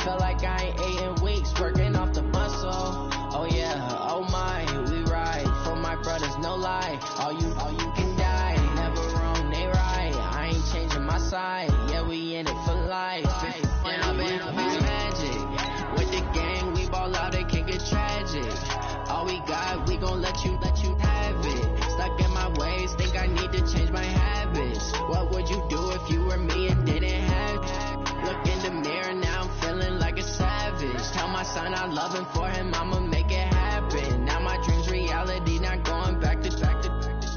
Feel like I ain't ate in weeks, working off the muscle. Oh yeah, oh my, we ride for my brothers, no lie. All you can die, never wrong, they right. I ain't changing my side, yeah, we in it for life. And I've been magic with the gang, we ball out, it can get tragic. All we got, we gon' let you have it. Stuck in my ways, think I need to change my habits. What would you do if you were me and didn't have it? Look in the mirror, now I'm feeling like a savage. Tell my son I love him, for him I'ma make it happen. Now my dream's reality, not going back to.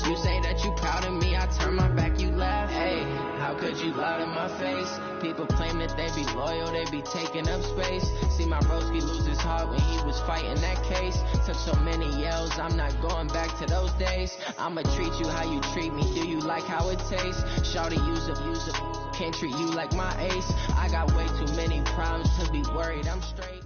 You say that you proud of me, I turn my back, you laugh. Hey, how could you lie to my face? People claim that they be loyal, they be taking up space. See my broski lose his heart when he was fighting that case. Took so many yells, I'm not going back to those days. I'ma treat you how you treat me, do you like how it tastes? Shawty, use up, can't treat you like my ace. I got way too many problems to be worried, I'm straight.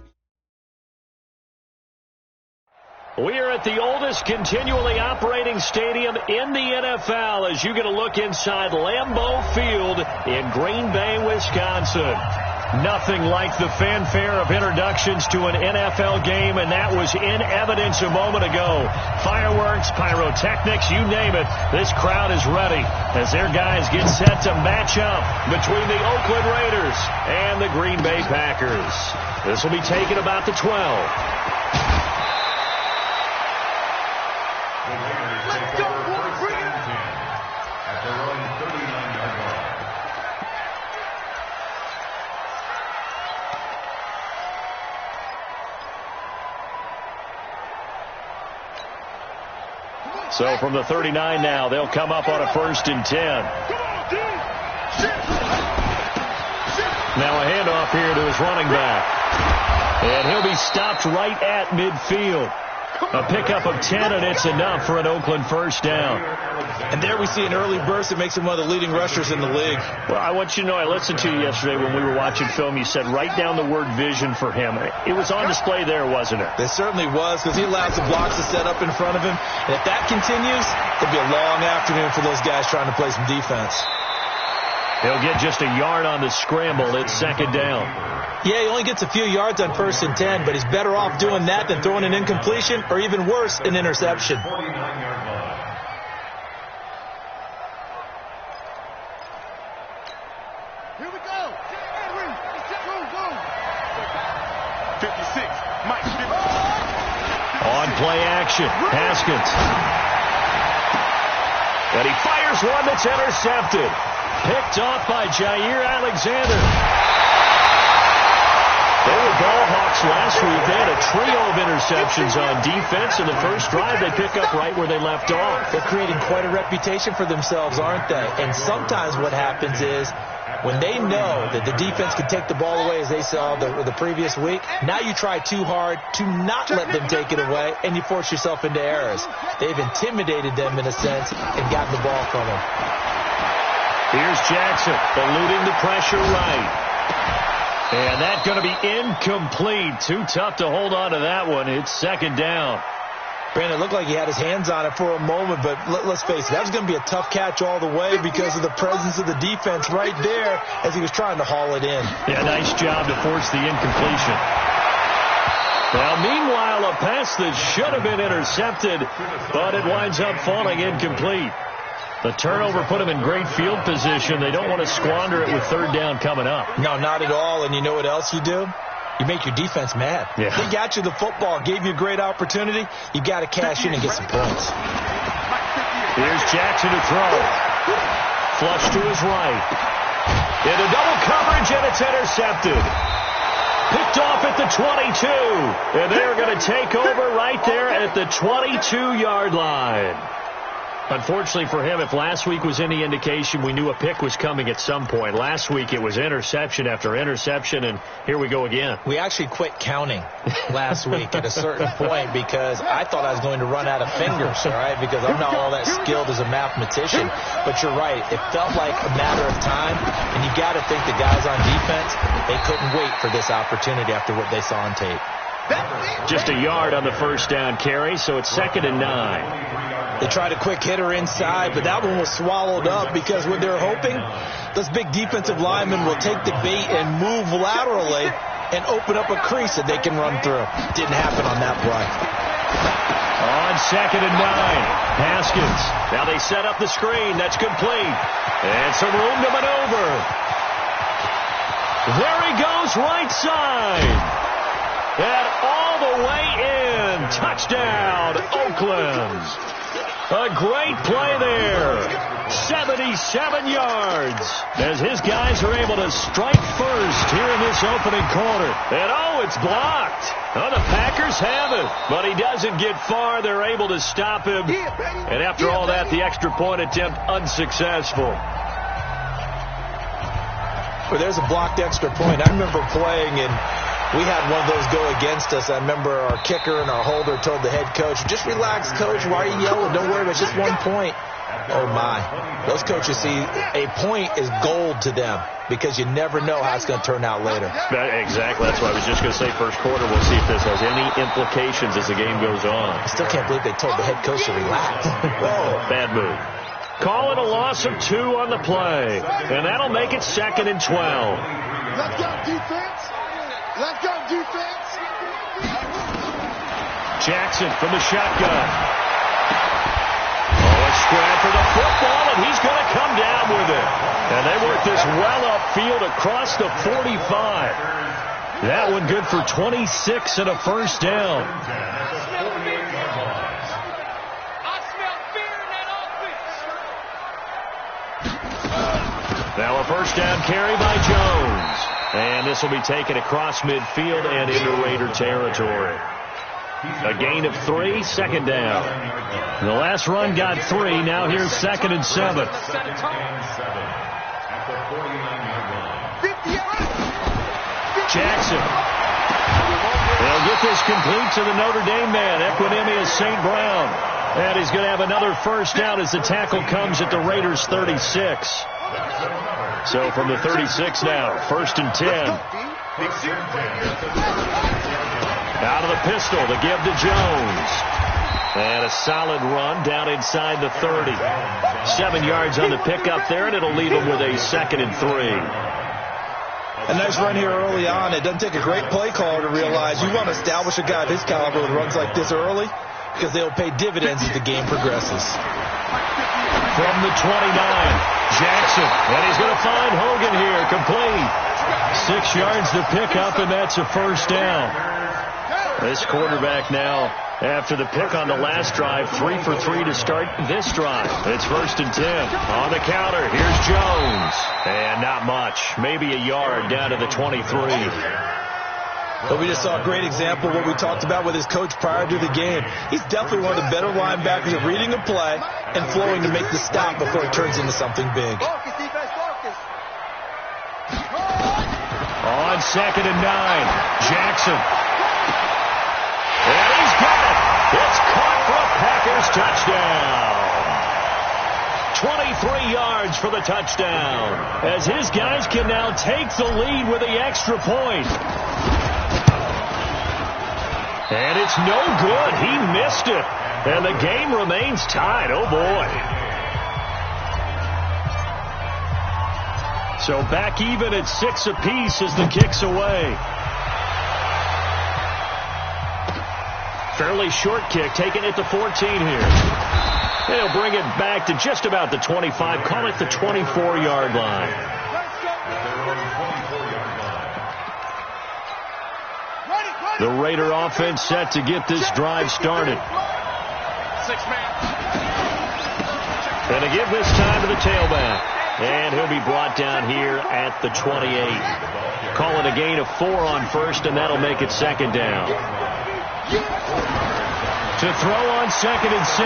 We are at the oldest continually operating stadium in the NFL as you get a look inside Lambeau Field in Green Bay, Wisconsin. Nothing like the fanfare of introductions to an NFL game, and that was in evidence a moment ago. Fireworks, pyrotechnics, you name it. This crowd is ready as their guys get set to match up between the Oakland Raiders and the Green Bay Packers. This will be taken about the 12. Let's go, boys, bring it up! At their own 39-yard line. So from the 39 now, they'll come up on a 1st and 10. Now a handoff here to his running back. And he'll be stopped right at midfield. A pickup of 10, and it's enough for an Oakland 1st down. And there we see an early burst that makes him one of the leading rushers in the league. Well, I want you to know, I listened to you yesterday when we were watching film. You said write down the word vision for him. It was on display there, wasn't it? It certainly was, because he allows the blocks to set up in front of him. And if that continues, it'll be a long afternoon for those guys trying to play some defense. He'll get just a yard on the scramble. It's 2nd down. Yeah, he only gets a few yards on 1st and 10, but he's better off doing that than throwing an incompletion or even worse, an interception. 49-yard line. Here we go. Go. 56, Mike. On play action, Haskins. And he fires one that's intercepted. Picked off by Jair Alexander. They were ball hawks last week. They had a trio of interceptions on defense. In the first drive, they pick up right where they left off. They're creating quite a reputation for themselves, aren't they? And sometimes what happens is when they know that the defense can take the ball away, as they saw the previous week, now you try too hard to not let them take it away, and you force yourself into errors. They've intimidated them in a sense and gotten the ball from them. Here's Jackson, eluding the pressure right. And that's going to be incomplete. Too tough to hold on to that one. It's 2nd down. Brandon, it looked like he had his hands on it for a moment, but let's face it, that was going to be a tough catch all the way because of the presence of the defense right there as he was trying to haul it in. Yeah, nice job to force the incompletion. Now, meanwhile, a pass that should have been intercepted, but it winds up falling incomplete. The turnover put them in great field position. They don't want to squander it with 3rd down coming up. No, not at all. And you know what else you do? You make your defense mad. Yeah. They got you the football, gave you a great opportunity. You got to cash in and get some points. Here's Jackson to throw. Flush to his right. Into double coverage, and it's intercepted. Picked off at the 22. And they're going to take over right there at the 22-yard line. Unfortunately for him, if last week was any indication, we knew a pick was coming at some point. Last week it was interception after interception, and here we go again. We actually quit counting last week at a certain point because I thought I was going to run out of fingers, all right, because I'm not all that skilled as a mathematician. But you're right. It felt like a matter of time, and you got to think the guys on defense, they couldn't wait for this opportunity after what they saw on tape. Just a yard on the 1st down carry, so it's 2nd and 9. They tried a quick hitter inside, but that one was swallowed up because what they're hoping, those big defensive linemen will take the bait and move laterally and open up a crease that they can run through. Didn't happen on that play. On 2nd and 9, Haskins. Now they set up the screen. That's complete. And some room to maneuver. There he goes, right side. And all the way in. Touchdown, Oakland. A great play there. 77 yards as his guys are able to strike first here in this opening quarter. And oh, it's blocked. Oh, the Packers have it, but he doesn't get far. They're able to stop him. And after all that, the extra point attempt unsuccessful. Well, there's a blocked extra point. I remember playing, and we had one of those go against us. I remember our kicker and our holder told the head coach, just relax, coach. Why are you yelling? Don't worry, it's just 1 point. Oh, my. Those coaches see a point is gold to them because you never know how it's going to turn out later. Exactly. That's what I was just going to say. First quarter, we'll see if this has any implications as the game goes on. I still can't believe they told the head coach to relax. Whoa, bad move. Call it a loss of 2 on the play, and that'll make it 2nd and 12. Let's go, defense. Let's go, defense. Jackson from the shotgun. Scrap for the football, and he's going to come down with it. And they work this well upfield across the 45. That one good for 26 and a first down. Now a first down carry by Jones. And this will be taken across midfield and into Raider territory. A gain of 3, 2nd down. The last run got 3. Now here's 2nd and 7. Jackson. They'll get this complete to the Notre Dame man, Equinemius St. Brown. And he's going to have another first down as the tackle comes at the Raiders' 36. So from the 36 now, 1st and 10. Out of the pistol, the give to Jones. And a solid run down inside the 30. 7 yards on the pickup there, and it'll leave him with a 2nd and 3. A nice run here early on. It doesn't take a great play caller to realize you want to establish a guy of his caliber with runs like this early because they'll pay dividends as the game progresses. From the 29, Jackson. And he's going to find Hogan here, complete. 6 yards to pick up, and that's a first down. This quarterback now, after the pick on the last drive, 3 for 3 to start this drive. It's 1st and 10. On the counter, here's Jones. And not much. Maybe a yard down to the 23. But we just saw a great example of what we talked about with his coach prior to the game. He's definitely one of the better linebackers at reading a play and flowing to make the stop before it turns into something big. On 2nd and 9, Jackson. And he's got it. It's caught for a Packers touchdown. 23 yards for the touchdown, as his guys can now take the lead with the extra point. And it's no good. He missed it. And the game remains tied. Oh, boy. So back even at 6 apiece as the kick's away. Fairly short kick, taken at the 14 here. They'll bring it back to just about the 25. Call it the 24-yard line. The Raider offense set to get this drive started. And to give this time to the tailback. And he'll be brought down here at the 28. Call it a gain of 4 on first, and that'll make it 2nd down. To throw on 2nd and 6.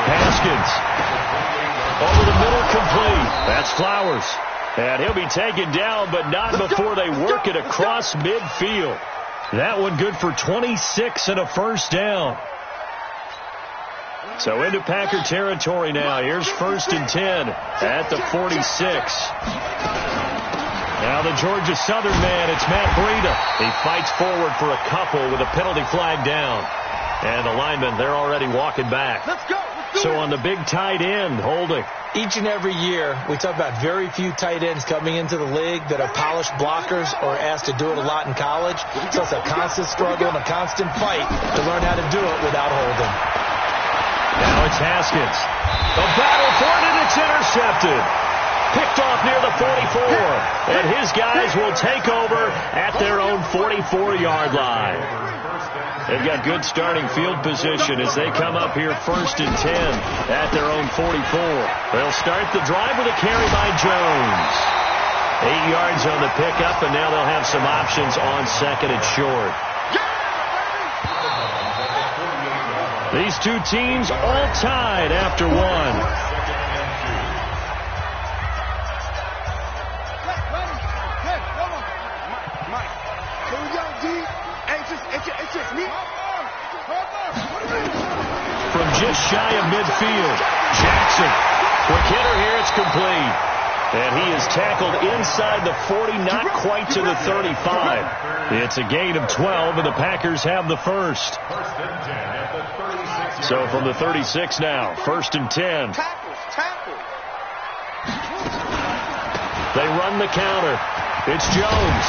Haskins. Over the middle, complete. That's Flowers. And he'll be taken down, but not before they work it across midfield. That one good for 26 and a first down. So into Packer territory now. Here's 1st and 10 at the 46. Now the Georgia Southern man, it's Matt Breida. He fights forward for a couple with a penalty flag down. And the linemen, they're already walking back. Let's go. So on the big tight end, holding. Each and every year, we talk about very few tight ends coming into the league that are polished blockers or asked to do it a lot in college. So it's a constant struggle and a constant fight to learn how to do it without holding. Now it's Haskins. The battle for it, and it's intercepted. Picked off near the 44. And his guys will take over at their own 44-yard line. They've got good starting field position as they come up here 1st and 10 at their own 44. They'll start the drive with a carry by Jones. 8 yards on the pickup, and now they'll have some options on 2nd and short. These two teams all tied after one. From just shy of midfield, Jackson. Quick hitter here, it's complete. And he is tackled inside the 40, not quite to the 35. It's a gain of 12, and the Packers have the first. So from the 36 now, 1st and 10. They run the counter. It's Jones.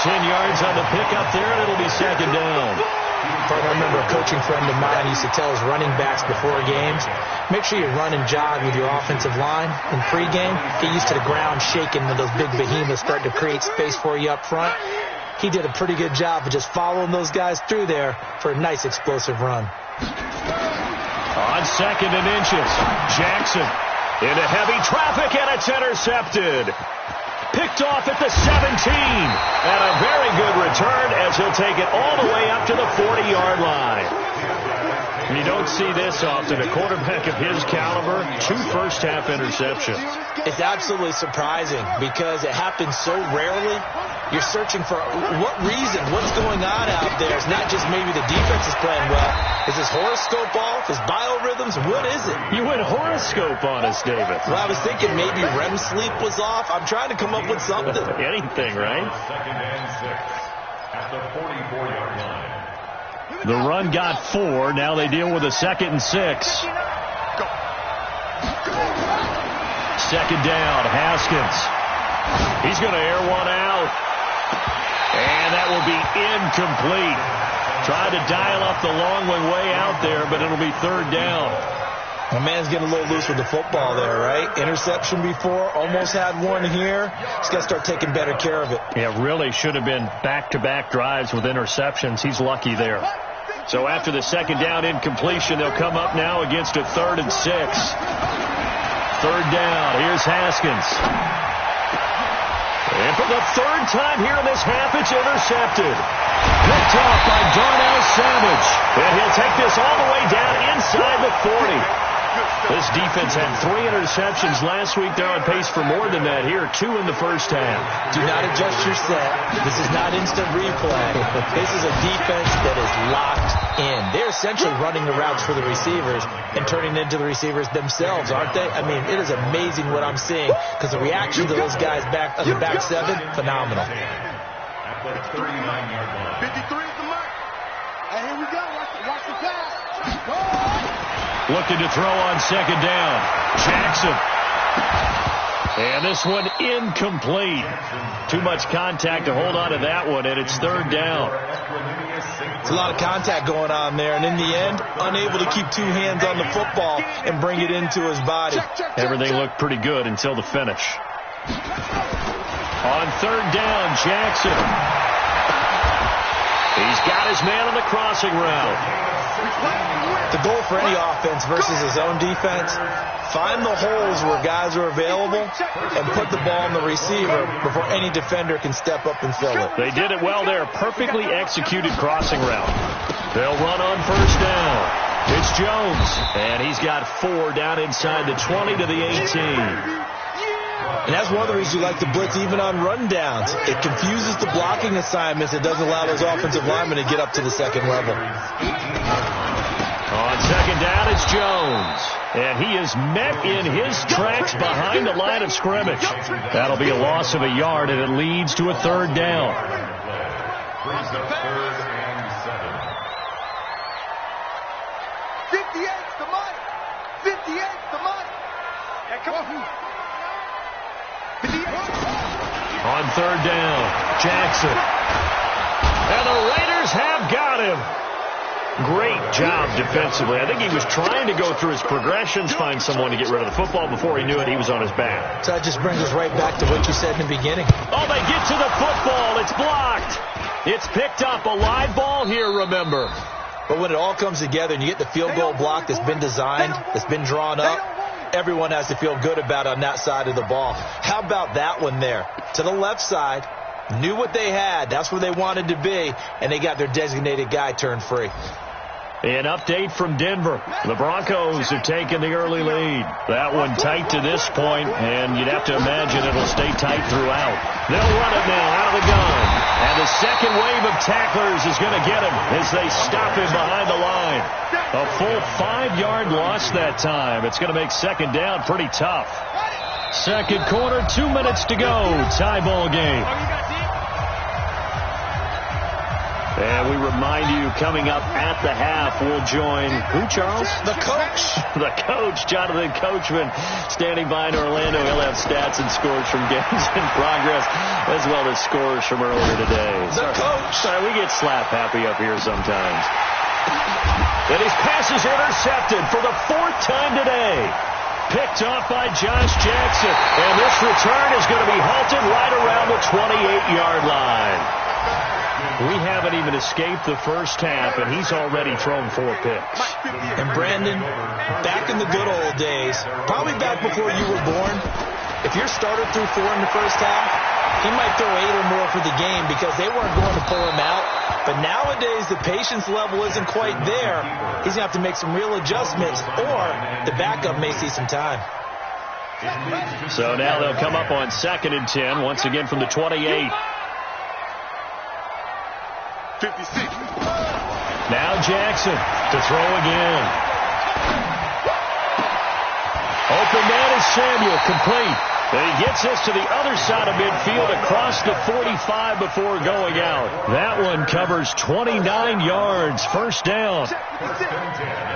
10 yards on the pickup there, and it'll be 2nd down. I remember a coaching friend of mine used to tell his running backs before games, make sure you run and jog with your offensive line in pregame. Get used to the ground shaking when those big behemoths start to create space for you up front. He did a pretty good job of just following those guys through there for a nice explosive run. On 2nd and inches, Jackson into heavy traffic, and it's intercepted. Picked off at the 17. And a very good return as he'll take it all the way up to the 40-yard line. And you don't see this often. A quarterback of his caliber, 2 first-half interceptions. It's absolutely surprising because it happens so rarely. You're searching for what reason, what's going on out there. It's not just maybe the defense is playing well. Is his horoscope off? His biorhythms? What is it? You went horoscope on us, David. Well, I was thinking maybe REM sleep was off. I'm trying to come up with something. Anything, right? 2nd and 6 at the 44-yard line. The run got 4. Now they deal with a 2nd and 6. 2nd down, Haskins. He's going to air one out. And that will be incomplete. Tried to dial up the long one way out there, but it'll be 3rd down. My man's getting a little loose with the football there, right? Interception before, almost had one here. He's got to start taking better care of it. Yeah, really should have been back-to-back drives with interceptions. He's lucky there. So after the 2nd down incompletion, they'll come up now against a 3rd and 6. 3rd down, here's Haskins. And for the 3rd time here in this half, it's intercepted. Picked off by Darnell Savage. And he'll take this all the way down inside the 40. This defense had 3 interceptions last week. They're on pace for more than that here. 2 in the first half. Do not adjust your set. This is not instant replay. This is a defense that is locked in. They're essentially running the routes for the receivers and turning it into the receivers themselves, aren't they? I mean, it is amazing what I'm seeing because the reaction to those guys back on the back 7, phenomenal. At the 39-yard line. 53 is the mark. And here we go. Watch the pass. Go! Looking to throw on 2nd down. Jackson. And this one incomplete. Too much contact to hold on to that one, and it's 3rd down. It's a lot of contact going on there, and in the end, unable to keep 2 hands on the football and bring it into his body. Everything looked pretty good until the finish. On 3rd down, Jackson. He's got his man on the crossing route. The goal for any offense versus his own defense, find the holes where guys are available and put the ball in the receiver before any defender can step up and fill it. They did it well there. Perfectly executed crossing route. They'll run on 1st down. It's Jones, and he's got 4 down inside the 20 to the 18. And that's one of the reasons you like to blitz even on rundowns. It confuses the blocking assignments. It doesn't allow those offensive linemen to get up to the 2nd level. On 2nd down, it's Jones. And he is met in his tracks behind the line of scrimmage. That'll be a loss of a yard, and it leads to a 3rd down. Brings up 3rd and 7. 58's the money. 58's the money. Yeah, come on. 58. On third down, Jackson. And the Raiders have got him. Great job defensively. I think he was trying to go through his progressions, find someone to get rid of the football. Before he knew it, he was on his back. So that just brings us right back to what you said in the beginning. Oh, they get to the football. It's blocked. It's picked up. A live ball here, remember. But when it all comes together and you get the field goal block that's been designed, that's been drawn up, everyone has to feel good about it on that side of the ball. How about that one there? To the left side, knew what they had. That's where they wanted to be, and they got their designated guy turned free. An update from Denver. The Broncos have taken the early lead. That one tight to this point, and you'd have to imagine it'll stay tight throughout. They'll run it now out of the gun. And the second wave of tacklers is going to get him as they stop him behind the line. A full 5-yard loss that time. It's going to make second down pretty tough. Second quarter, 2 minutes to go. Tie ball game. And we remind you, coming up at the half, we'll join who, Charles? The coach. The coach, Jonathan Coachman, standing by in Orlando. He'll have stats and scores from games in progress, as well as scores from earlier today. The coach. Sorry, we get slap happy up here sometimes. And his pass is intercepted for the 4th time today. Picked off by Josh Jackson. And this return is going to be halted right around the 28-yard line. We haven't even escaped the first half, and he's already thrown 4 picks. And Brandon, back in the good old days, probably back before you were born, if your starter threw 4 in the first half, he might throw 8 or more for the game because they weren't going to pull him out. But nowadays, the patience level isn't quite there. He's going to have to make some real adjustments, or the backup may see some time. So now they'll come up on 2nd and 10, once again from the 28. 56. Now Jackson to throw again. Open man is Samuel, complete. And he gets us to the other side of midfield across the 45 before going out. That one covers 29 yards. First down.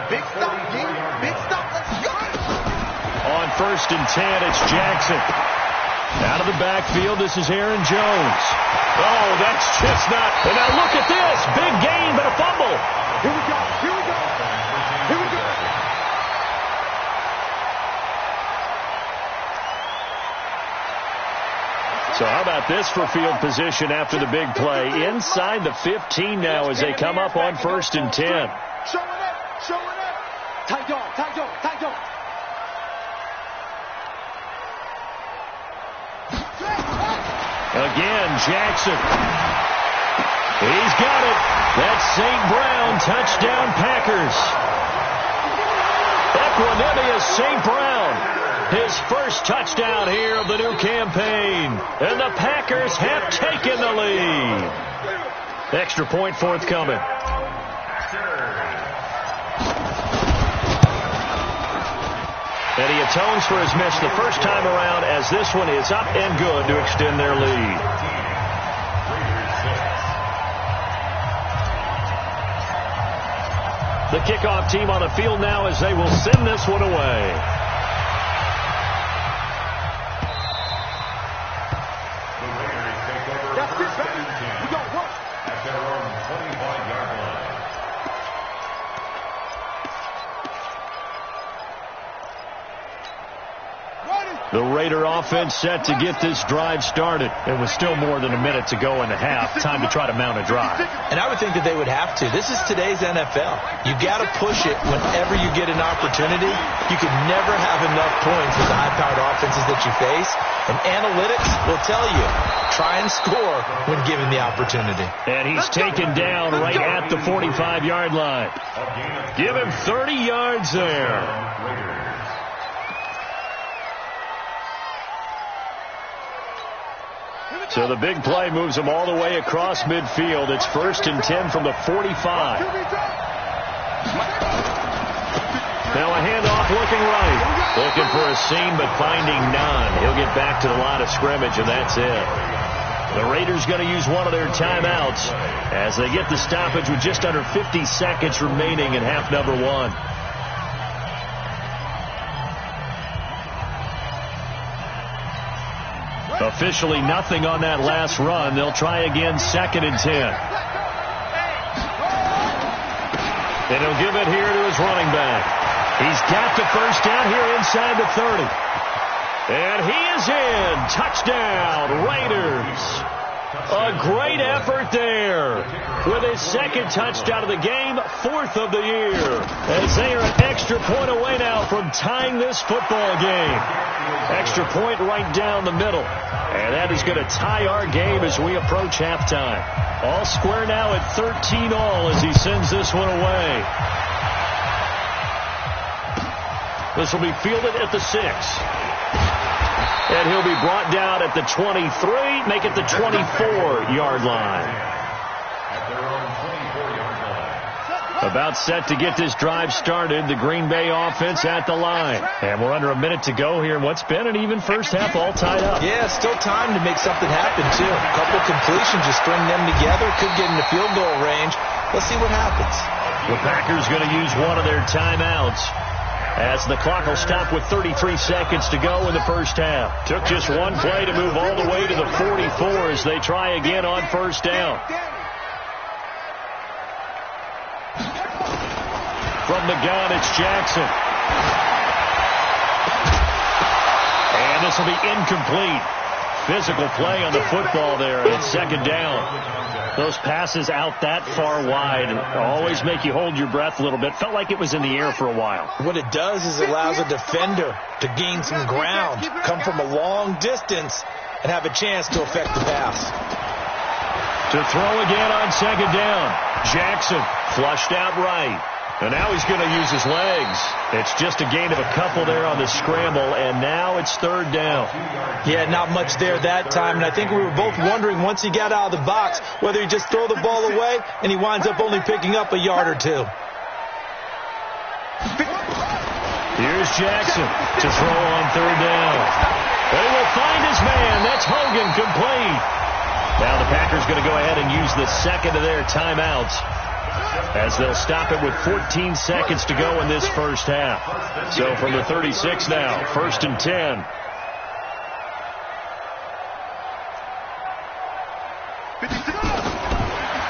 Big stop, King. Big stop. Let's go. On 1st and 10, it's Jackson. Out of the backfield, this is Aaron Jones. Oh, that's just not. And now look at this. Big gain, but a fumble. Here we go. Here we go. Here we go. So how about this for field position after the big play? Inside the 15 now as they come up on 1st and 10. Showing up. Showing up. Tight dog. Tight dog. Tight dog. Again, Jackson. He's got it. That's St. Brown. Touchdown, Packers. Equanimous St. Brown. His first touchdown here of the new campaign. And the Packers have taken the lead. Extra point forthcoming. And he atones for his miss the first time around as this one is up and good to extend their lead. The kickoff team on the field now as they will send this one away. That's it, baby. We got work. At their own 25-yard line. The Raider offense set to get this drive started. It was still more than a minute to go in the half. Time to try to mount a drive. And I would think that they would have to. This is today's NFL. You got to push it whenever you get an opportunity. You can never have enough points with the high-powered offenses that you face. And analytics will tell you, try and score when given the opportunity. And he's taken down right at the 45-yard line. Give him 30 yards there. So the big play moves him all the way across midfield. It's 1st and 10 from the 45. Now a handoff looking right. Looking for a seam, but finding none. He'll get back to the line of scrimmage, and that's it. The Raiders going to use one of their timeouts as they get the stoppage with just under 50 seconds remaining in half number 1. Officially nothing on that last run. They'll try again, 2nd and 10. And he'll give it here to his running back. He's got the first down here inside the 30. And he is in. Touchdown, Raiders. A great effort there with his 2nd touchdown of the game, 4th of the year. As they are an extra point away now from tying this football game. Extra point right down the middle. And that is going to tie our game as we approach halftime. All square now at 13 all as he sends this one away. This will be fielded at the 6. And he'll be brought down at the 23, make it the 24-yard line. About set to get this drive started, the Green Bay offense at the line. And we're under a minute to go here in what's been an even first half, all tied up. Yeah, still time to make something happen, too. A couple completions, just string them together, could get into field goal range. Let's see what happens. The Packers going to use one of their timeouts, as the clock will stop with 33 seconds to go in the first half. Took just one play to move all the way to the 44 as they try again on first down. From the gun, it's Jackson. And this will be incomplete. Physical play on the football there, and it's 2nd down. Those passes out that far wide always make you hold your breath a little bit. Felt like it was in the air for a while. What it does is it allows a defender to gain some ground, come from a long distance, and have a chance to affect the pass. To throw again on 2nd down. Jackson flushed out right. And now he's going to use his legs. It's just a gain of a couple there on the scramble, and now it's 3rd down. Yeah, not much there that time, and I think we were both wondering once he got out of the box whether he'd just throw the ball away, and he winds up only picking up a yard or 2. Here's Jackson to throw on 3rd down. They will find his man. That's Hogan, complete. Now the Packers going to go ahead and use the 2nd of their timeouts, as they'll stop it with 14 seconds to go in this first half. So from the 36 now, 1st and 10.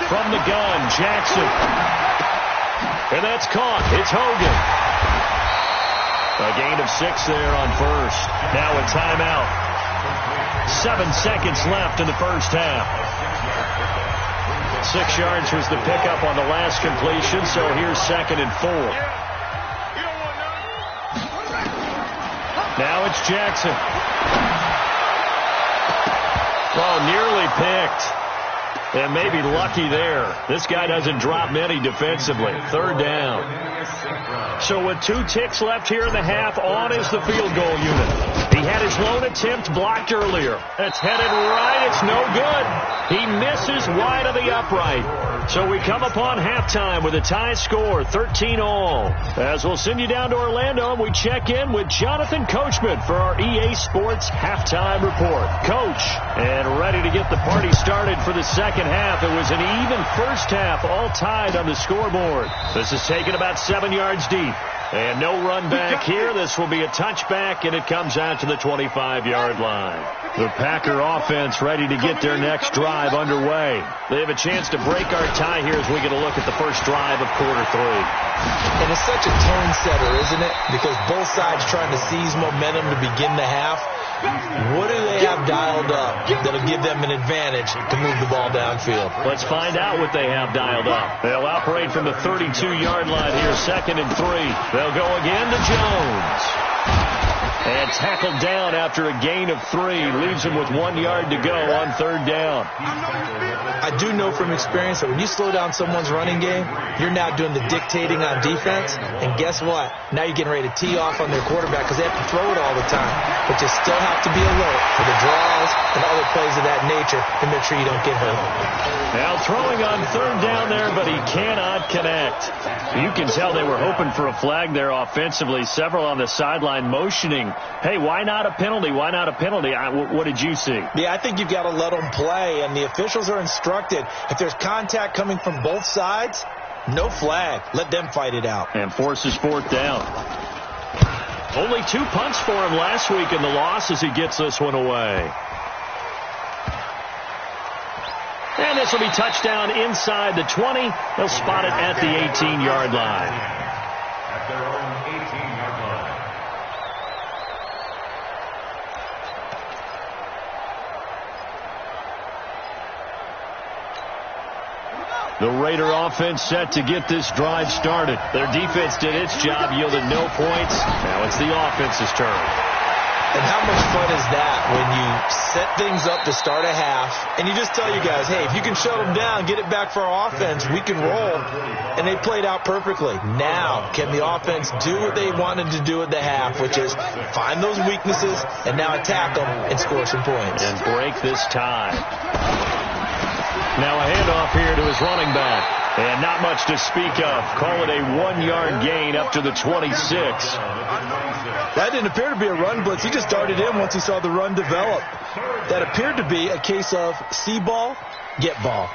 From the gun, Jackson. And that's caught. It's Hogan. A gain of 6 there on first. Now a timeout. 7 seconds left in the first half. 6 yards was the pickup on the last completion, so here's 2nd and 4. Now it's Jackson. Oh, nearly picked. And maybe lucky there. This guy doesn't drop many defensively. 3rd down. So with 2 ticks left here in the half, on is the field goal unit. He had his lone attempt blocked earlier. It's headed right. It's no good. He misses wide of the upright. So we come upon halftime with a tie score, 13 all. As we'll send you down to Orlando, and we check in with Jonathan Coachman for our EA Sports Halftime Report. Coach, and ready to get the party started for the second half. It was an even first half, all tied on the scoreboard. This is taken about 7 yards deep. And no run back here. This will be a touchback, and it comes out to the 25-yard line. The Packer offense ready to get their next drive underway. They have a chance to break our tie here as we get a look at the first drive of quarter 3. And it's such a tone setter, isn't it? Because both sides trying to seize momentum to begin the half. What do they have dialed up that'll give them an advantage to move the ball downfield? Let's find out what they have dialed up. They'll operate from the 32-yard line here, 2nd and 3. They'll go again to Jones. And tackled down after a gain of 3. Leaves him with 1 yard to go on 3rd down. I do know from experience that when you slow down someone's running game, you're now doing the dictating on defense. And guess what? Now you're getting ready to tee off on their quarterback because they have to throw it all the time. But you still have to be alert for the draws and other plays of that nature to make sure you don't get hurt. Now throwing on 3rd down there, but he cannot connect. You can tell they were hoping for a flag there offensively. Several on the sideline motioning, hey, why not a penalty? Why not a penalty? What did you see? Yeah, I think you've got to let them play, and the officials are instructed. If there's contact coming from both sides, no flag. Let them fight it out. And forces 4th down. Only 2 punts for him last week in the loss as he gets this one away. And this will be touchdown inside the 20. They'll spot it at the 18-yard line. At their own 18-yard line. The Raider offense set to get this drive started. Their defense did its job, yielded no points. Now it's the offense's turn. And how much fun is that when you set things up to start a half and you just tell you guys, hey, if you can shut them down, get it back for our offense, we can roll. And they played out perfectly. Now, can the offense do what they wanted to do at the half, which is find those weaknesses and now attack them and score some points. And break this tie. Now a handoff here to his running back. And not much to speak of. Call it a 1-yard gain up to the 26. That didn't appear to be a run blitz. He just darted in once he saw the run develop. That appeared to be a case of see ball, get ball.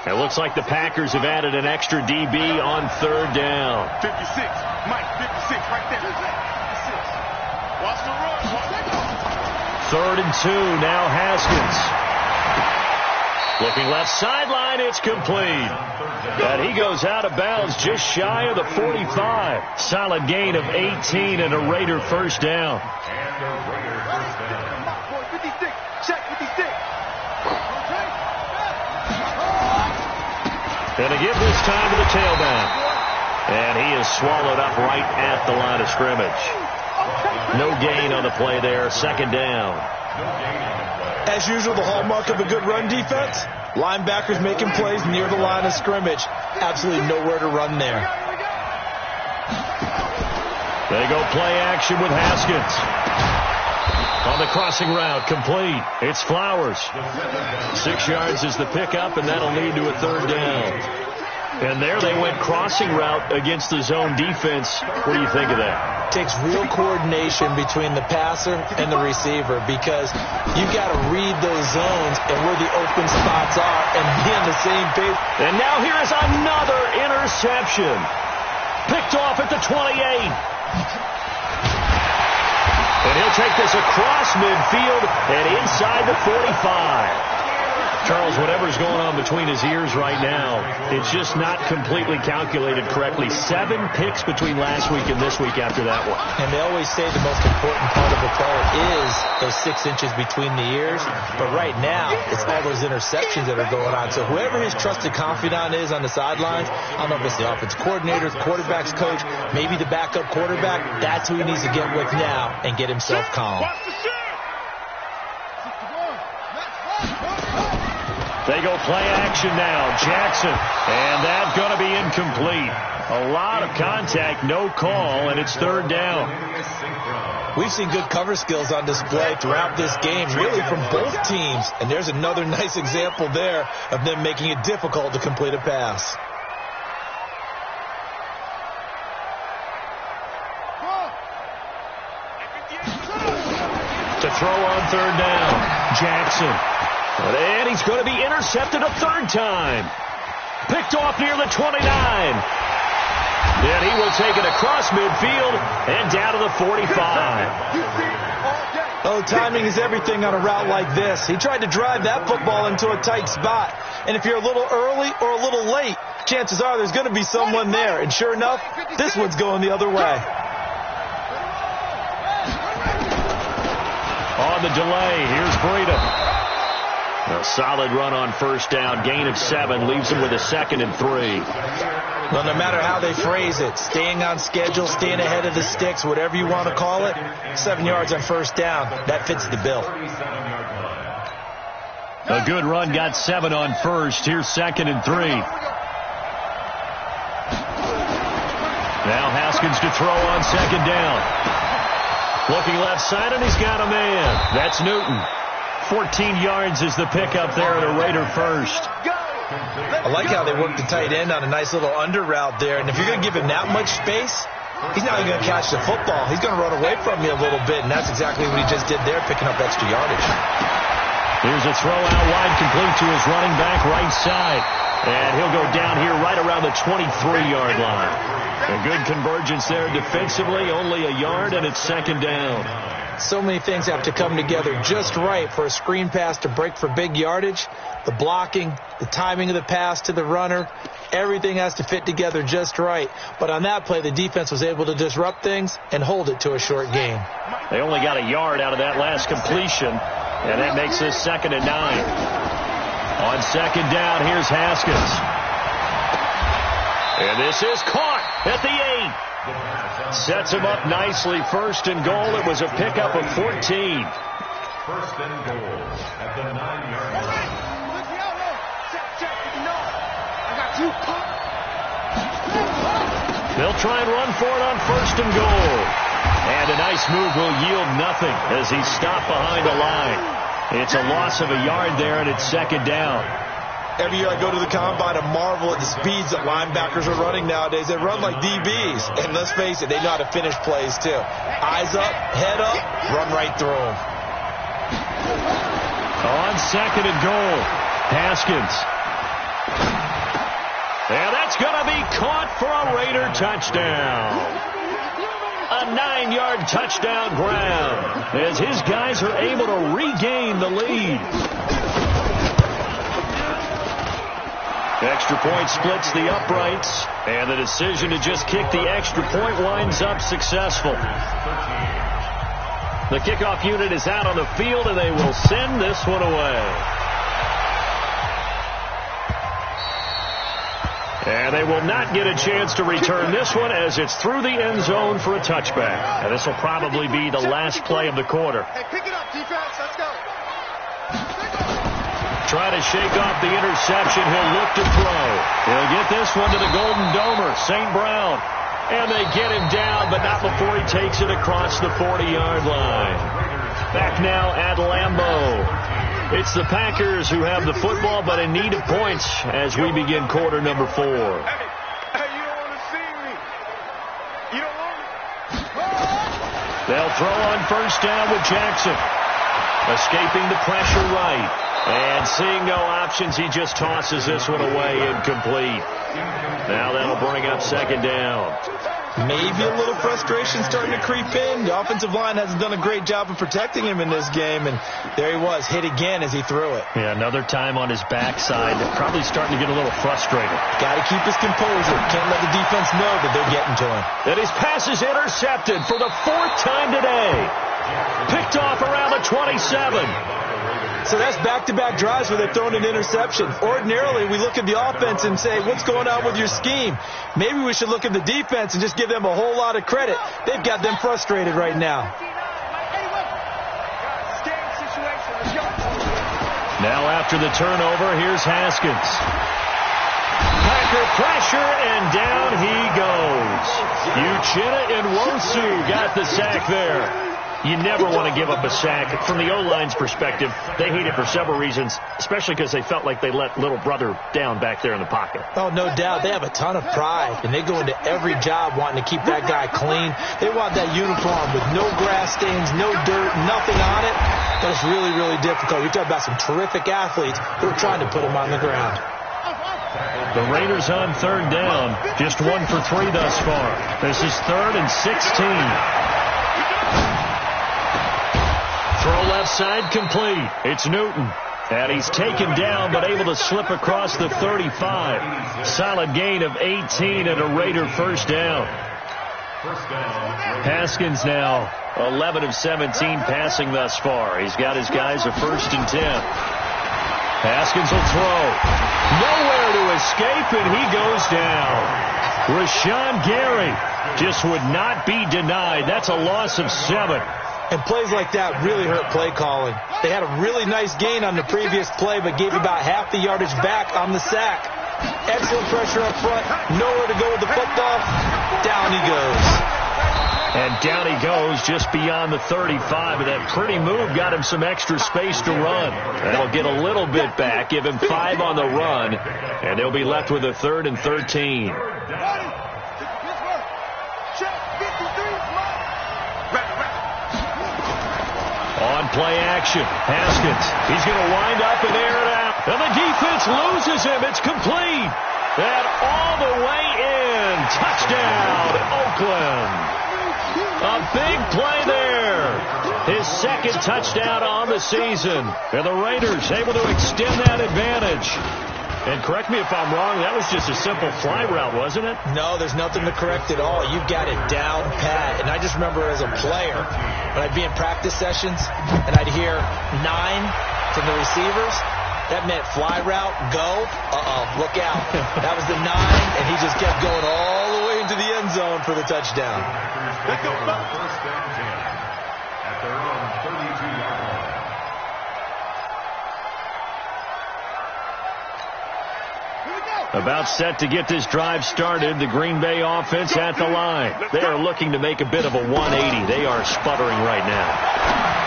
It looks like the Packers have added an extra DB on third down. 56. Mike, 56 right there. 56. Watch the run. 3rd and 2. Now Haskins. Looking left sideline, it's complete. And he goes out of bounds just shy of the 45. Solid gain of 18 and a Raider first down. And a Raider first down. 56. Check 56. And a give this time to the tailback. And he is swallowed up right at the line of scrimmage. No gain on the play there. 2nd down. As usual, the hallmark of a good run defense, linebackers making plays near the line of scrimmage. Absolutely nowhere to run there. They go play action with Haskins. On the crossing route, complete. It's Flowers. 6 yards is the pickup, and that'll lead to a 3rd down. And there they went crossing route against the zone defense. What do you think of that? Takes real coordination between the passer and the receiver because you've got to read those zones and where the open spots are and be on the same page. And now here is another interception. Picked off at the 28. And he'll take this across midfield and inside the 45. Charles, whatever's going on between his ears right now, it's just not completely calculated correctly. 7 picks between last week and this week after that one. And they always say the most important part of a throw is those 6 inches between the ears. But right now, it's all those interceptions that are going on. So whoever his trusted confidant is on the sidelines, I don't know if it's the offensive coordinator, quarterback's coach, maybe the backup quarterback, that's who he needs to get with now and get himself calm. They go play action now. Jackson. And that's going to be incomplete. A lot of contact, no call, and it's 3rd down. We've seen good cover skills on display throughout this game, really from both teams. And there's another nice example there of them making it difficult to complete a pass. To throw on 3rd down. Jackson. And he's going to be intercepted a 3rd time. Picked off near the 29. Then he will take it across midfield and down to the 45. Oh, timing is everything on a route like this. He tried to drive that football into a tight spot. And if you're a little early or a little late, chances are there's going to be someone there. And sure enough, this one's going the other way. On the delay, here's Breida. A solid run on 1st down. Gain of 7 leaves him with a 2nd and 3. Well, no matter how they phrase it, staying on schedule, staying ahead of the sticks, whatever you want to call it, 7 yards on 1st down, that fits the bill. A good run got 7 on 1st. Here's 2nd and 3. Now Haskins to throw on 2nd down. Looking left side, and he's got a man. That's Newton. 14 yards is the pickup there at a Raider first. I like how they work the tight end on a nice little under route there. And if you're going to give him that much space, he's not even going to catch the football. He's going to run away from you a little bit, and that's exactly what he just did there, picking up extra yardage. Here's a throw out wide, complete to his running back right side. And he'll go down here right around the 23-yard line. A good convergence there defensively, only a yard, and it's 2nd down. So many things have to come together just right for a screen pass to break for big yardage. The blocking, the timing of the pass to the runner, everything has to fit together just right. But on that play, the defense was able to disrupt things and hold it to a short gain. They only got a yard out of that last completion, and that makes this 2nd and 9. On 2nd down, here's Haskins. And this is caught at the 8. Sets him up nicely. 1st and goal. It was a pickup of 14. 1st and goal at the 9-yard line. They'll try and run for it on 1st and goal. And a nice move will yield nothing as he's stopped behind the line. It's a loss of a yard there, and it's 2nd down. Every year I go to the combine and marvel at the speeds that linebackers are running nowadays. They run like DBs. And let's face it, they know how to finish plays too. Eyes up, head up, run right through them. On 2nd and goal, Haskins. And that's going to be caught for a Raider touchdown. A 9-yard touchdown grab as his guys are able to regain the lead. Extra point splits the uprights, and the decision to just kick the extra point winds up successful. The kickoff unit is out on the field, and they will send this one away. And they will not get a chance to return this one as it's through the end zone for a touchback. And this will probably be the last play of the quarter. Hey, pick it up, defense. Let's go. Trying to shake off the interception. He'll look to throw. He'll get this one to the Golden Domer, St. Brown. And they get him down, but not before he takes it across the 40-yard line. Back now at Lambeau. It's the Packers who have the football, but in need of points as we begin quarter number 4. Hey, you don't want to see me. You don't want me. They'll throw on 1st down with Jackson. Escaping the pressure right. And seeing no options, he just tosses this one away, incomplete. Now that'll bring up 2nd down. Maybe a little frustration starting to creep in. The offensive line hasn't done a great job of protecting him in this game, and there he was, hit again as he threw it. Yeah, another time on his backside. Probably starting to get a little frustrated. Got to keep his composure. Can't let the defense know that they're getting to him. And his pass is intercepted for the 4th time today. Picked off around the 27. So that's back-to-back drives where they're throwing an interception. Ordinarily, we look at the offense and say, what's going on with your scheme? Maybe we should look at the defense and just give them a whole lot of credit. They've got them frustrated right now. Now after the turnover, here's Haskins. Packer pressure, and down he goes. Uchenna and Nwosu got the sack there. You never want to give up a sack. From the O-line's perspective, they hate it for several reasons, especially because they felt like they let little brother down back there in the pocket. Oh, no doubt. They have a ton of pride, and they go into every job wanting to keep that guy clean. They want that uniform with no grass stains, no dirt, nothing on it. But it's really, really difficult. You're talking about some terrific athletes who are trying to put him on the ground. The Raiders on 3rd down, just 1 for 3 thus far. This is 3rd and 16. Throw left side complete. It's Newton. And he's taken down but able to slip across the 35. Solid gain of 18 and a Raider 1st down. Haskins now 11 of 17 passing thus far. He's got his guys a 1st and 10. Haskins will throw. Nowhere to escape, and he goes down. Rashawn Gary just would not be denied. That's a loss of 7. And plays like that really hurt play calling. They had a really nice gain on the previous play, but gave about half the yardage back on the sack. Excellent pressure up front. Nowhere to go with the football. Down he goes. And down he goes just beyond the 35. And that pretty move got him some extra space to run. That'll get a little bit back, give him 5 on the run. And they'll be left with a 3rd and 13. On play action, Haskins. He's going to wind up and air it out. And the defense loses him. It's complete. And all the way in. Touchdown, Oakland. A big play there. his second touchdown on the season. And the Raiders able to extend that advantage. And correct me if I'm wrong, that was just a simple fly route, wasn't it? No, there's nothing to correct at all. You've got it down pat. And I just remember as a player, when I'd be in practice sessions and I'd hear 9 from the receivers, that meant fly route, go, look out. That was the 9, and he just kept going all the way into the end zone for the touchdown. First and 10 at their own 32-yard line. About set to get this drive started, the Green Bay offense at the line. They are looking to make a bit of a 180. They are sputtering right now.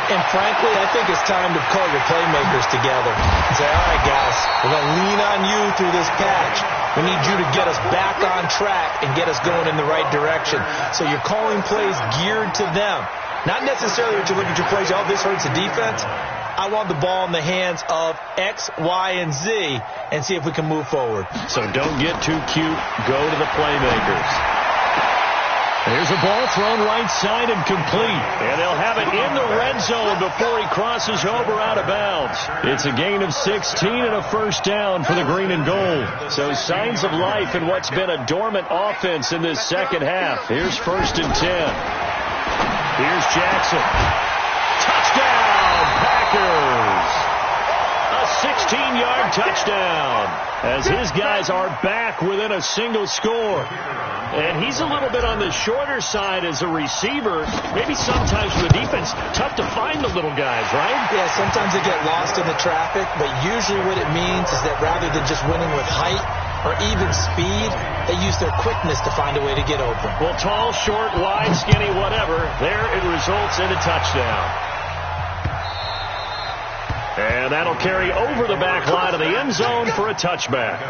And frankly, I think it's time to call your playmakers together and say, all right, guys, we're going to lean on you through this patch. We need you to get us back on track and get us going in the right direction. So you're calling plays geared to them. Not necessarily that you look at your plays, oh, this hurts the defense. I want the ball in the hands of X, Y, and Z and see if we can move forward. So don't get too cute. Go to the playmakers. Here's a ball thrown right side and complete. And they'll have it in the red zone before he crosses over out of bounds. It's a gain of 16 and a first down for the green and gold. So signs of life in what's been a dormant offense in this second half. Here's first and 10. Here's Jackson. Touchdown, Packers. A 16-yard touchdown as his guys are back within a single score. And he's a little bit on the shorter side as a receiver. Maybe sometimes for the defense, tough to find the little guys, right? Yeah, sometimes they get lost in the traffic, but usually what it means is that rather than just winning with height or even speed, they use their quickness to find a way to get open. Well, tall, short, wide, skinny, whatever, there it results in a touchdown. And that'll carry over the back line of the end zone for a touchback.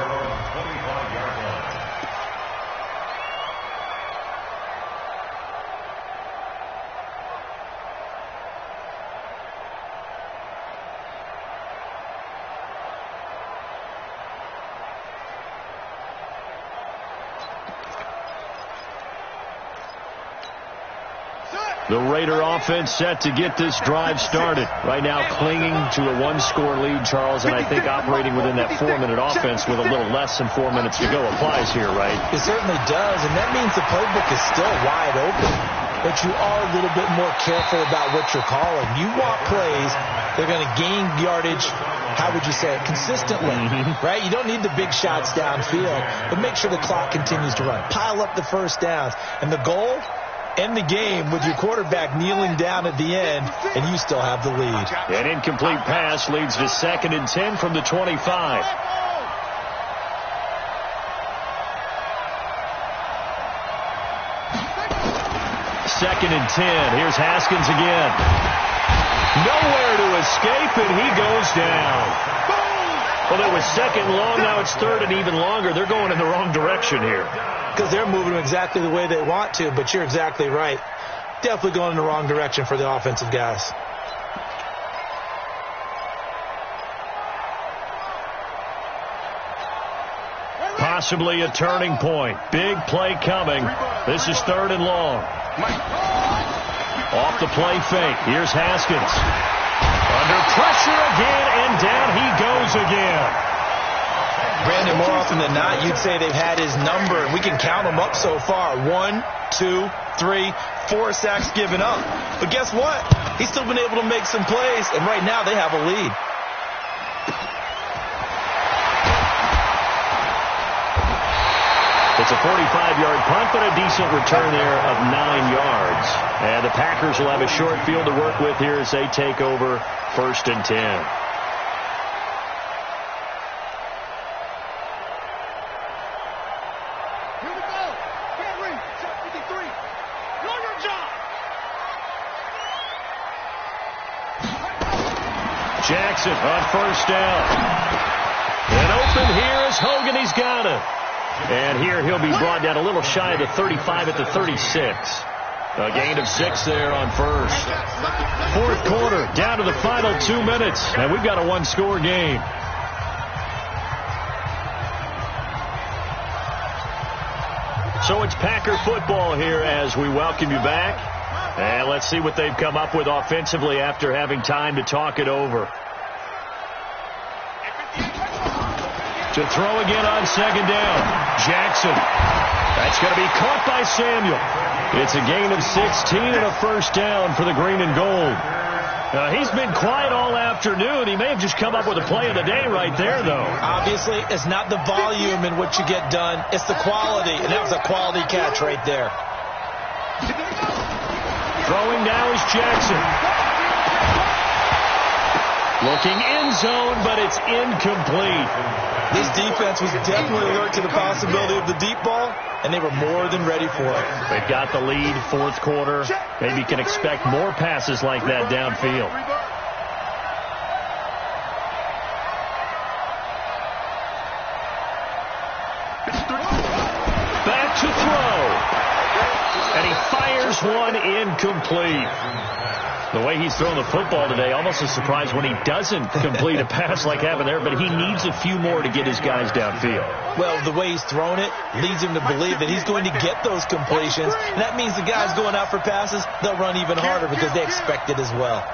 The Raider offense set to get this drive started. Right now clinging to a one-score lead, Charles, and I think operating within that 4-minute offense with a little less than 4 minutes to go applies here, right? It certainly does, and that means the playbook is still wide open. But you are a little bit more careful about what you're calling. You want plays that are going to gain yardage, how would you say it, consistently, right? You don't need the big shots downfield, but make sure the clock continues to run. Pile up the first downs. And the goal? End the game with your quarterback kneeling down at the end, and you still have the lead. An incomplete pass leads to 2nd and 10 from the 25. Second and 10. Here's Haskins again. Nowhere to escape, and he goes down. Well, it was 2nd long. Now it's 3rd and even longer. They're going in the wrong direction here. Because they're moving exactly the way they want to, but you're exactly right. Definitely going in the wrong direction for the offensive guys. Possibly a turning point. Big play coming. This is 3rd and long. Off the play fake. Here's Haskins. Under pressure again, and down he goes again. Brandon, more often than not, you'd say they've had his number, and we can count them up so far. 1, 2, 3, 4 sacks given up. But guess what? He's still been able to make some plays, and right now they have a lead. It's a 45-yard punt, but a decent return there of 9 yards. And the Packers will have a short field to work with here as they take over 1st and 10. Jackson on 1st down. And open here is Hogan. He's got it. And here he'll be brought down a little shy of the 35 at the 36. A gain of 6 there on 1st. 4th quarter, down to the final 2 minutes. And we've got a one-score game. So it's Packer football here as we welcome you back. And let's see what they've come up with offensively after having time to talk it over. To throw again on second down. Jackson. That's going to be caught by Samuel. It's a gain of 16 and a first down for the green and gold. He's been quiet all afternoon. He may have just come up with a play of the day right there, though. Obviously, it's not the volume in what you get done. It's the quality, and that was a quality catch right there. Throwing now is Jackson. Looking end zone, but it's incomplete. This defense was definitely alert to the possibility of the deep ball, and they were more than ready for it. They've got the lead, fourth quarter. Maybe can expect more passes like that downfield. Back to throw. And he fires one incomplete. The way he's throwing the football today, almost a surprise when he doesn't complete a pass like happened there, but he needs a few more to get his guys downfield. Well, the way he's thrown it leads him to believe that he's going to get those completions, and that means the guys going out for passes, they'll run even harder because they expect it as well.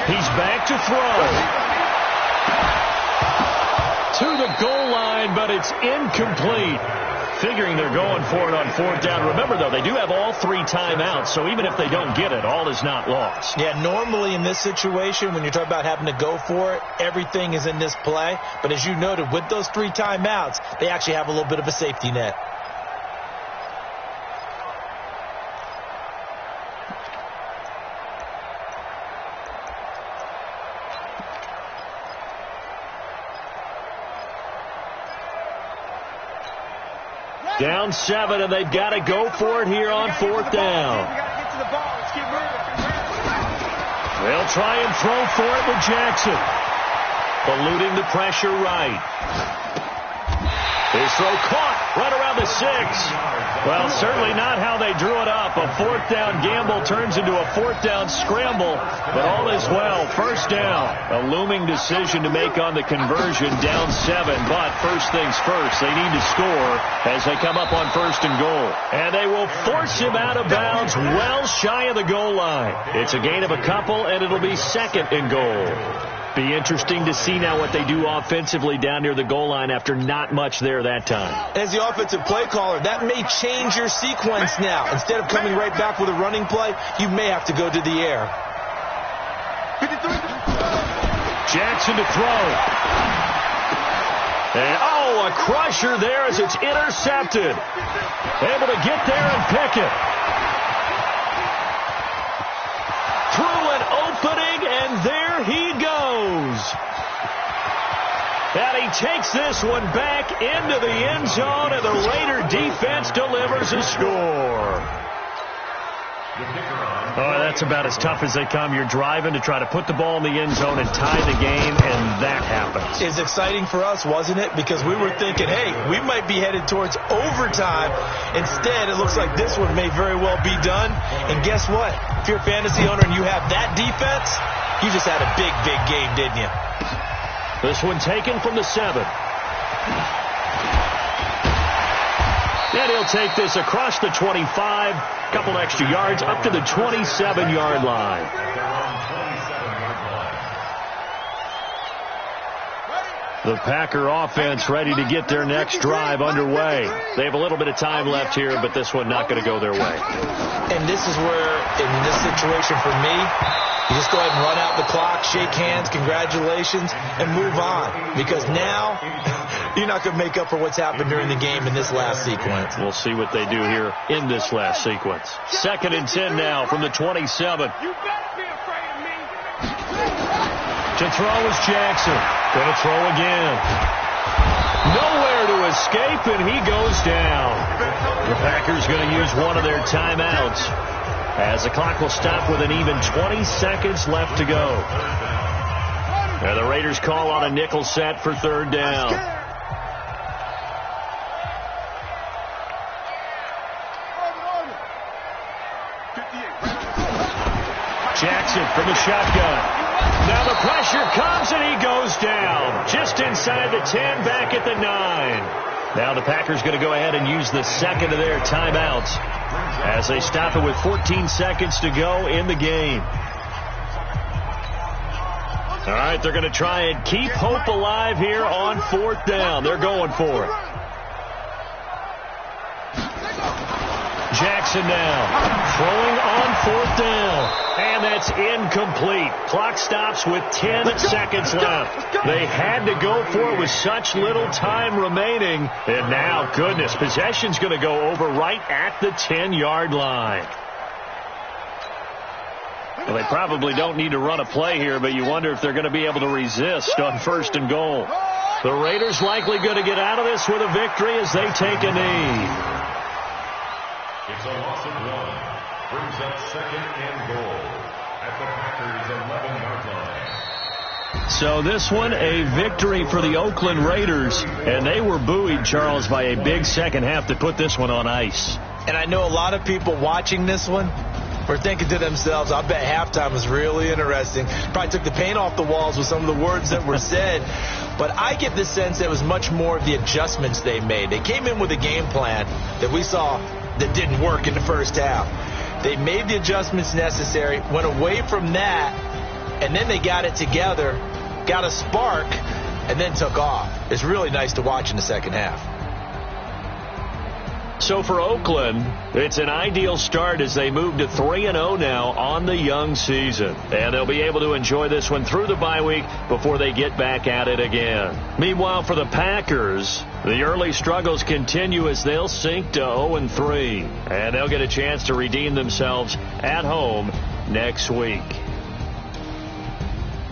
He's back to throw. To the goal line, but it's incomplete. Figuring they're going for it on fourth down. Remember, though, they do have all three timeouts, so even if they don't get it, all is not lost. Yeah, normally in this situation, when you're talking about having to go for it, everything is in this play. But as you noted, with those three timeouts, they actually have a little bit of a safety net. Down 7, and they've got to go for it here on fourth down. They'll try and throw for it with Jackson. Eluding the pressure right. His throw caught right around the 6. Well, certainly not how they drew it up. A fourth down gamble turns into a fourth down scramble, but all is well. First down. A looming decision to make on the conversion, down 7. But first things first, they need to score as they come up on first and goal. And they will force him out of bounds well shy of the goal line. It's a gain of a couple, and it'll be second and goal. Be interesting to see now what they do offensively down near the goal line after not much there that time. As the offensive play caller, that may change your sequence now. Instead of coming right back with a running play, you may have to go to the air. Jackson to throw. And, a crusher there as it's intercepted. Able to get there and pick it. Through an opening, and there he goes. And he takes this one back into the end zone, and the Raider defense delivers a score. Oh, that's about as tough as they come. You're driving to try to put the ball in the end zone and tie the game, and that happens. It's exciting for us, wasn't it? Because we were thinking, hey, we might be headed towards overtime. Instead, it looks like this one may very well be done. And guess what? If you're a fantasy owner and you have that defense, you just had a big, big game, didn't you? This one taken from the 7. And he'll take this across the 25, couple extra yards, up to the 27-yard line. The Packer offense ready to get their next drive underway. They have a little bit of time left here, but this one not going to go their way. And this is where, in this situation for me, you just go ahead and run out the clock, shake hands, congratulations, and move on. Because now, you're not going to make up for what's happened during the game in this last sequence. We'll see what they do here in this last sequence. 2nd and 10 now from the 27. You better be afraid of me. To throw is Jackson. Going to throw again. Nowhere to escape, and he goes down. The Packers going to use one of their timeouts, as the clock will stop with an even 20 seconds left to go. And the Raiders call on a nickel set for third down. Jackson from the shotgun. Now the pressure comes, and he goes down. Just inside the 10, back at the 9. Now the Packers going to go ahead and use the second of their timeouts as they stop it with 14 seconds to go in the game. All right, they're going to try and keep hope alive here on 4th down. They're going for it. Jackson now throwing on 4th down. And that's incomplete. Clock stops with 10 seconds left. They had to go for it with such little time remaining. And now, goodness, possession's going to go over right at the 10-yard line. Well, they probably don't need to run a play here, but you wonder if they're going to be able to resist on 1st and goal. The Raiders likely going to get out of this with a victory as they take a knee. It's a loss of 1. Brings up 2nd and goal at the Packers' 11-yard line. So this one, a victory for the Oakland Raiders, and they were buoyed, Charles, by a big second half to put this one on ice. And I know a lot of people watching this one were thinking to themselves, I bet halftime was really interesting. Probably took the paint off the walls with some of the words that were said. But I get the sense that it was much more of the adjustments they made. They came in with a game plan that we saw that didn't work in the first half. They made the adjustments necessary, went away from that, and then they got it together, got a spark, and then took off. It's really nice to watch in the second half. So for Oakland, it's an ideal start as they move to 3-0 now on the young season. And they'll be able to enjoy this one through the bye week before they get back at it again. Meanwhile, for the Packers, the early struggles continue as they'll sink to 0-3. And they'll get a chance to redeem themselves at home next week.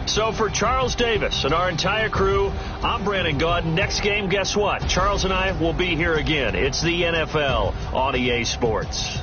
So for Charles Davis and our entire crew, I'm Brandon Gaudin. Next game, guess what? Charles and I will be here again. It's the NFL on EA Sports.